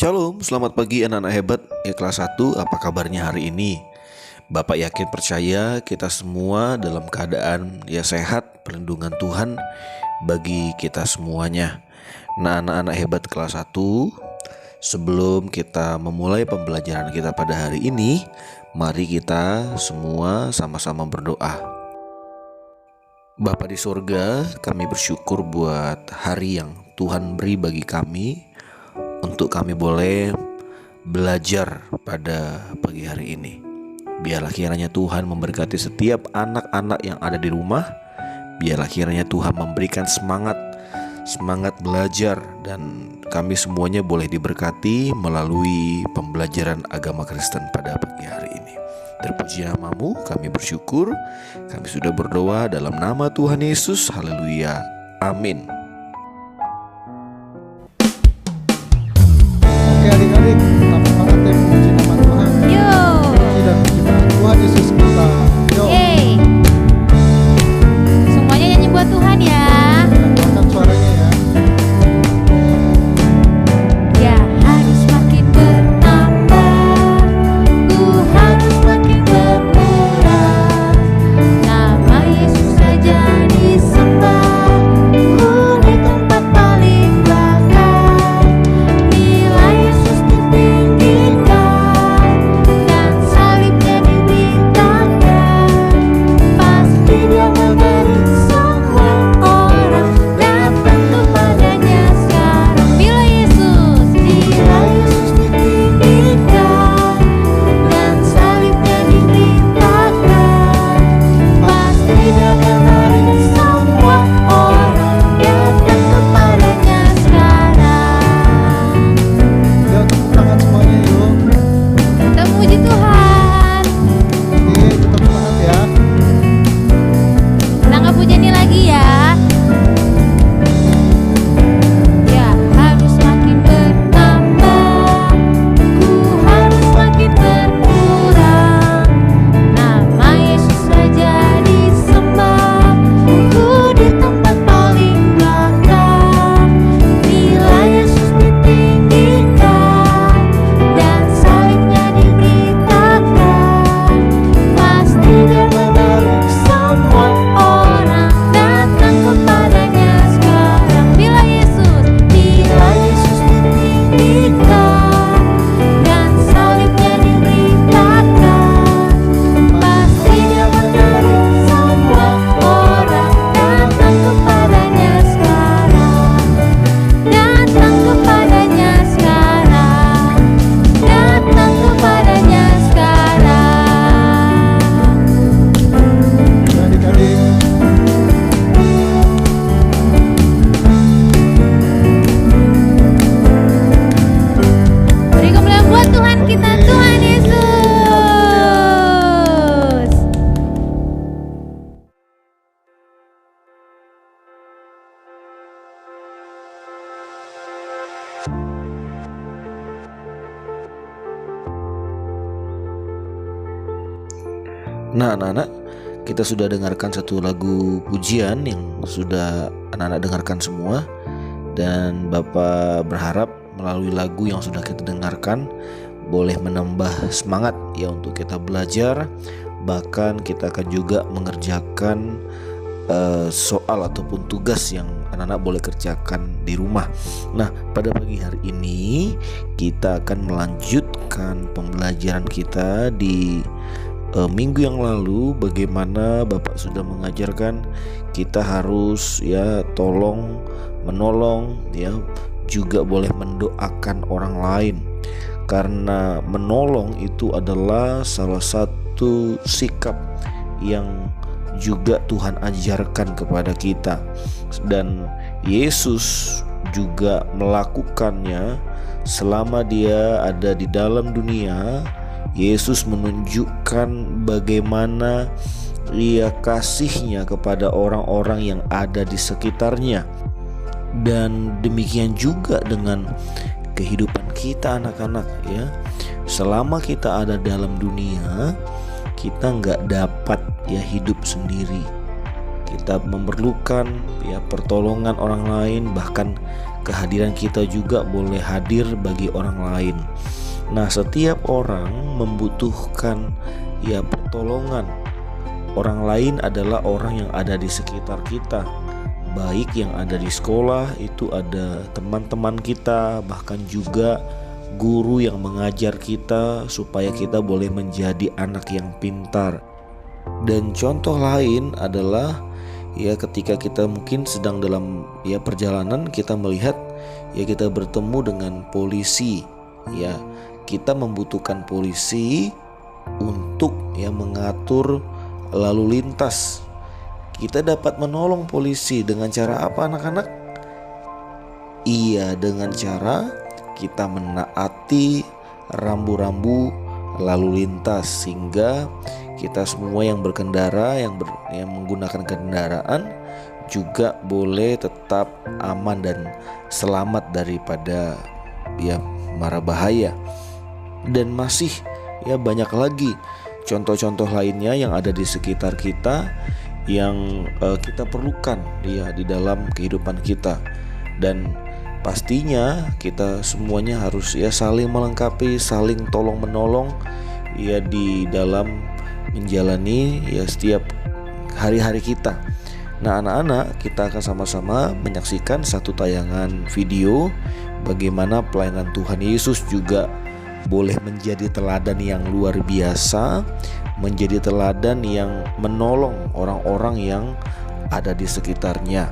Shalom, selamat pagi anak-anak hebat ya kelas 1. Apa kabarnya hari ini? Bapak yakin percaya kita semua dalam keadaan ya sehat, perlindungan Tuhan bagi kita semuanya. Nah, anak-anak hebat kelas 1, sebelum kita memulai pembelajaran kita pada hari ini, mari kita semua sama-sama berdoa. Bapa di surga, kami bersyukur buat hari yang Tuhan beri bagi kami, untuk kami boleh belajar pada pagi hari ini. Biarlah kiranya Tuhan memberkati setiap anak-anak yang ada di rumah. Biarlah kiranya Tuhan memberikan semangat belajar, dan kami semuanya boleh diberkati melalui pembelajaran agama Kristen pada pagi hari ini. Terpuji namamu, kami bersyukur. Kami sudah berdoa dalam nama Tuhan Yesus. Haleluya. Amin. Oke adik-adik, kita semangat ya memuji nama Tuhan. Yo. Puji dan puji Tuhan Yesus kita. Yo. Yeay. Semuanya nyanyi buat Tuhan ya. Keluarkan suaranya ya. Ya harus makin bertambah, ku harus makin berkurang. Nama Yesus saja disembah, ku di tempat paling belakang. Nilai Yesus ditinggikan, dan salibnya diberitakan. Pasti dia memberi semua orang datang kepadanya sekarang. Bila Yesus ditinggikan, dan salibnya diberitakan. Pasti dia memberi semua orang datang kepadanya sekarang. Yo, tepuk tangan semuanya yuk. Kita puji Tuhan. Oke, tetap semangat ya. Kita nggak puji ini lagi ya. Ya harus makin bertambah, ku harus makin berkurang. Nama Yesus saja disembah, ku di tempat paling belakang. Nilai Yesus ditinggikan, dan salibnya diberitakan. Pasti dia memberi semua orang datang kepadanya sekarang. Bila Yesus ditinggikan, dan salibnya diberitakan. Pasti dia memberi semua orang datang kepadanya sekarang. Datang kepadanya sekarang. Datang kepadanya sekarang. Ya, adik-adik. Beri kemuliaan buat Tuhan kita, Tuhan Yesus. Nah, anak-anak, kita sudah dengarkan satu lagu pujian yang sudah anak-anak dengarkan semua. Dan Bapak berharap melalui lagu yang sudah kita dengarkan boleh menambah semangat ya untuk kita belajar. Bahkan kita akan juga mengerjakan soal ataupun tugas yang anak-anak boleh kerjakan di rumah. Nah, pada pagi hari ini kita akan melanjutkan pembelajaran kita di minggu yang lalu. Bagaimana Bapak sudah mengajarkan kita harus ya tolong menolong ya, juga boleh mendoakan orang lain, karena menolong itu adalah salah satu sikap yang juga Tuhan ajarkan kepada kita, dan Yesus juga melakukannya selama dia ada di dalam dunia. Yesus menunjukkan bagaimana Dia kasihnya kepada orang-orang yang ada di sekitarnya. Dan demikian juga dengan kehidupan kita anak-anak ya. Selama kita ada dalam dunia, kita nggak dapat ya hidup sendiri. kita memerlukan ya pertolongan orang lain, bahkan kehadiran kita juga boleh hadir bagi orang lain. Nah, setiap orang membutuhkan ya pertolongan. Orang lain adalah orang yang ada di sekitar kita, baik yang ada di sekolah, itu ada teman-teman kita, bahkan juga guru yang mengajar kita supaya kita boleh menjadi anak yang pintar. Dan contoh lain adalah ya ketika kita mungkin sedang dalam ya perjalanan, kita melihat ya kita bertemu dengan polisi. Ya, kita membutuhkan polisi untuk ya mengatur lalu lintas. Kita dapat menolong polisi dengan cara apa, anak-anak? Iya, dengan cara kita menaati rambu-rambu lalu lintas, sehingga kita semua yang berkendara, yang menggunakan kendaraan juga boleh tetap aman dan selamat daripada ya mara bahaya. Dan masih ya banyak lagi contoh-contoh lainnya yang ada di sekitar kita yang kita perlukan ya di dalam kehidupan kita. Dan pastinya kita semuanya harus ya saling melengkapi, saling tolong menolong ya di dalam menjalani ya setiap hari-hari kita. Nah, anak-anak, kita akan sama-sama menyaksikan satu tayangan video bagaimana pelayanan Tuhan Yesus juga boleh menjadi teladan yang luar biasa, menjadi teladan yang menolong orang-orang yang ada di sekitarnya.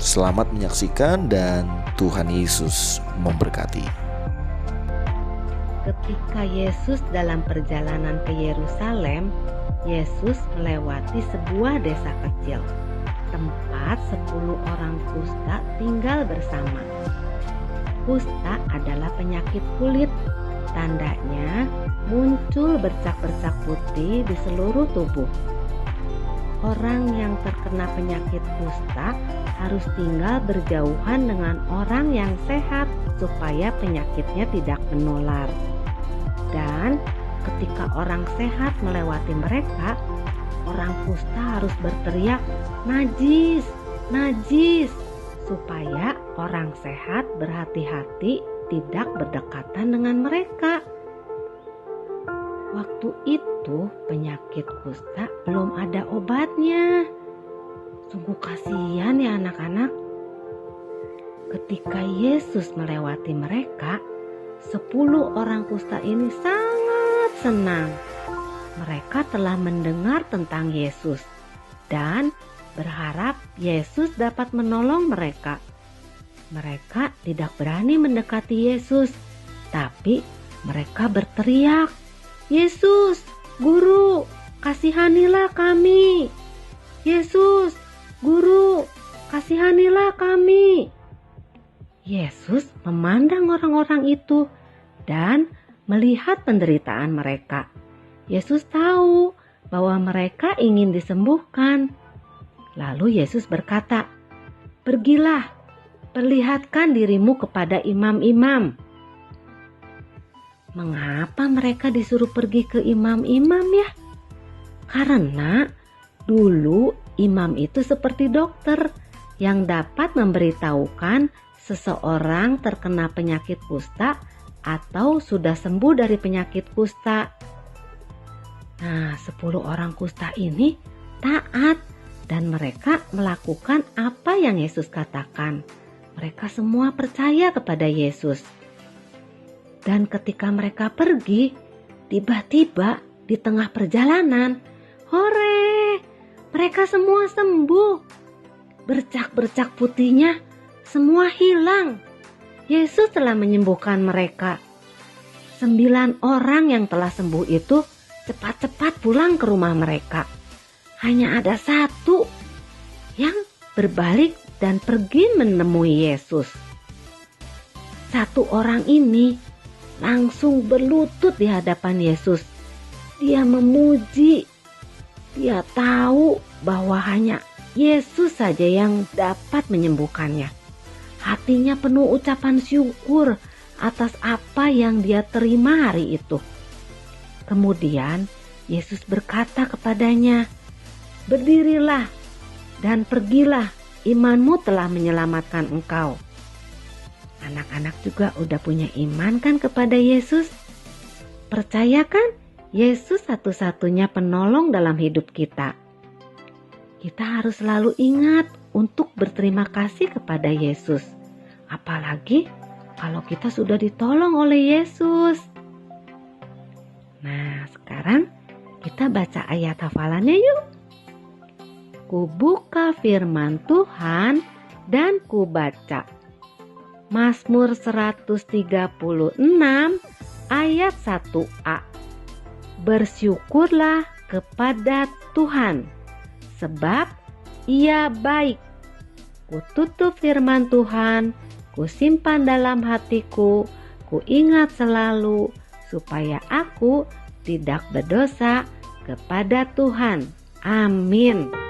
Selamat menyaksikan dan Tuhan Yesus memberkati. Ketika Yesus dalam perjalanan ke Yerusalem, Yesus melewati sebuah desa kecil, tempat 10 orang kusta tinggal bersama. Kusta adalah penyakit kulit. Tandanya muncul bercak-bercak putih di seluruh tubuh. Orang yang terkena penyakit kusta harus tinggal berjauhan dengan orang yang sehat supaya penyakitnya tidak menular. Dan ketika orang sehat melewati mereka, orang kusta harus berteriak, "Najis, najis," supaya orang sehat berhati-hati tidak berdekatan dengan mereka. Waktu itu penyakit kusta belum ada obatnya. Sungguh kasihan ya anak-anak. Ketika Yesus melewati mereka, 10 orang kusta ini sangat senang. Mereka telah mendengar tentang Yesus dan berharap Yesus dapat menolong mereka. Mereka tidak berani mendekati Yesus, tapi mereka berteriak, "Yesus, Guru, kasihanilah kami! Yesus, Guru, kasihanilah kami!" Yesus memandang orang-orang itu dan melihat penderitaan mereka. Yesus tahu bahwa mereka ingin disembuhkan. Lalu Yesus berkata, "Pergilah, perlihatkan dirimu kepada imam-imam." Mengapa mereka disuruh pergi ke imam-imam ya? Karena dulu imam itu seperti dokter yang dapat memberitahukan seseorang terkena penyakit kusta atau sudah sembuh dari penyakit kusta. Nah, 10 orang kusta ini taat dan mereka melakukan apa yang Yesus katakan. Mereka semua percaya kepada Yesus. Dan ketika mereka pergi, tiba-tiba di tengah perjalanan, hore, mereka semua sembuh. Bercak-bercak putihnya semua hilang. Yesus telah menyembuhkan mereka. 9 orang yang telah sembuh itu cepat-cepat pulang ke rumah mereka. Hanya ada 1 yang berbalik dan pergi menemui Yesus. 1 orang ini langsung berlutut di hadapan Yesus. Dia memuji. Dia tahu bahwa hanya Yesus saja yang dapat menyembuhkannya. Hatinya penuh ucapan syukur atas apa yang dia terima hari itu. Kemudian Yesus berkata kepadanya, "Berdirilah, dan pergilah, imanmu telah menyelamatkan engkau. Anak-anak juga udah punya iman kan kepada Yesus? Percaya kan Yesus satu-satunya penolong dalam hidup kita? Kita harus selalu ingat untuk berterima kasih kepada Yesus. Apalagi kalau kita sudah ditolong oleh Yesus. Nah, sekarang kita baca ayat hafalannya yuk. Kubuka firman Tuhan dan kubaca. Mazmur 136 ayat 1a. Bersyukurlah kepada Tuhan, sebab Ia baik. Kututup firman Tuhan, kusimpan dalam hatiku, kuingat selalu, supaya aku tidak berdosa kepada Tuhan. Amin.